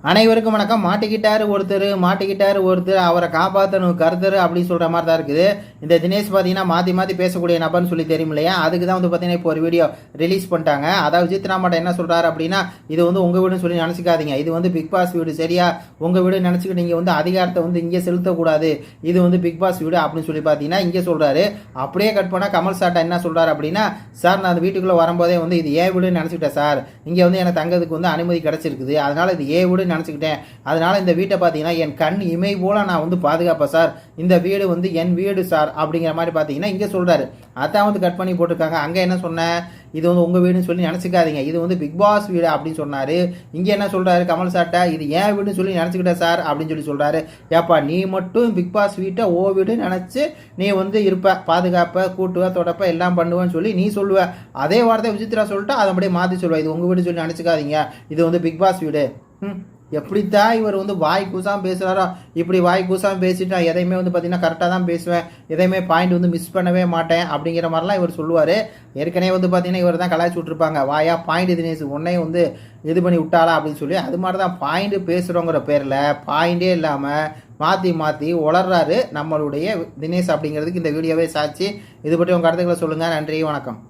அனைவருக்கும் வணக்கம். மாட்டிக்கிட்டாரு ஒருத்தர் அவரை காப்பாற்றணும் கருத்தர் அப்படின்னு சொல்கிற மாதிரி தான் இருக்குது. இந்த தினேஷ் பார்த்தீங்கன்னா மாற்றி பேசக்கூடிய நபர்னு சொல்லி தெரியும் இல்லையா? அதுக்கு தான் வந்து பார்த்தீங்கன்னா இப்போ ஒரு வீடியோ ரிலீஸ் பண்ணிட்டாங்க. அதாவது ஜித்ராமாட்ட என்ன சொல்கிறாரு அப்படின்னா, இது வந்து உங்கள் வீடுன்னு சொல்லி நினச்சிக்காதீங்க, இது வந்து பிக் பாஸ் வீடு, சரியா? உங்கள் வீடு நினச்சிக்கிட்டு நீங்கள் வந்து அதிகாரத்தை வந்து இங்கே செலுத்தக்கூடாது, இது வந்து பிக் பாஸ் வீடு அப்படின்னு சொல்லி பார்த்தீங்கன்னா இங்கே சொல்கிறாரு. அப்படியே கட் பண்ணால் கமல் சார்ட்ட என்ன சொல்கிறார் அப்படின்னா, சார் நான் அந்த வீட்டுக்குள்ளே வரும்போதே வந்து இது ஏன் வீடுன்னு நினச்சிக்கிட்டேன் சார், இங்கே வந்து எனக்கு தங்கிறதுக்கு வந்து அனுமதி கிடச்சிருக்குது, அதனால் இது ஏன் வீடு நினச்சிக்கிட்டேன், அதனால இந்த வீட்டை பார்த்தீங்கன்னா என் கண் இமை போல நான் வந்து பாதுகாப்பேன் சார், இந்த வீடு வந்து என் வீடு சார் அப்படிங்கிற மாதிரி பார்த்தீங்கன்னா இங்கே சொல்கிறாரு. அதான் வந்து கட் பண்ணி போட்டிருக்காங்க. அங்கே என்ன சொன்னேன், இது வந்து உங்கள் வீடுன்னு சொல்லி நினச்சிக்காதீங்க, இது வந்து பிக் பாஸ் வீடு அப்படின்னு சொன்னார். இங்கே என்ன சொல்கிறாரு கமல் சார்ட்ட, இது ஏன் வீடுன்னு சொல்லி நினச்சிக்கிட்டேன் சார் அப்படின்னு சொல்லி சொல்கிறாரு. ஏப்பா நீ மட்டும் பிக் பாஸ் வீட்டை ஓ வீடு நினச்சி நீ வந்து இருப்ப, பாதுகாப்ப, கூட்டுவ, தொடப்ப, எல்லாம் பண்ணுவேன்னு சொல்லி நீ சொல்லுவ. அதே வார்த்தை விசித்ரா சொல்லிட்டு அதை அப்படியே மாற்றி சொல்லுவா, இது உங்கள் வீடு சொல்லி நினச்சிக்காதீங்க, இது வந்து பிக் பாஸ் வீடு. எப்படித்தான் இவர் வந்து வாய் கூசாமல் பேசுகிறாரோ, இப்படி வாய் கூசாமல் பேசிட்டு நான் எதையுமே வந்து பார்த்தீங்கன்னா கரெக்டாக தான் பேசுவேன், எதையுமே பாயிண்ட் வந்து மிஸ் பண்ணவே மாட்டேன் அப்படிங்கிற மாதிரிலாம் இவர் சொல்லுவார். ஏற்கனவே வந்து பார்த்தீங்கன்னா இவர் தான் கலாய்ச்சி விட்ருப்பாங்க, வாயா பாயிண்ட் தினேஷ் உன்னையும் வந்து இது பண்ணி விட்டாளா அப்படின்னு சொல்லி. அது மாதிரி தான் பாயிண்ட் பேசுகிறோங்கிற பேரில் பாயிண்டே இல்லாமல் மாற்றி உளர்றாரு நம்மளுடைய தினேஷ் அப்படிங்கிறதுக்கு இந்த வீடியோவே சாட்சி. இது பற்றி உங்கள் கருத்துக்களை சொல்லுங்கள். நன்றி, வணக்கம்.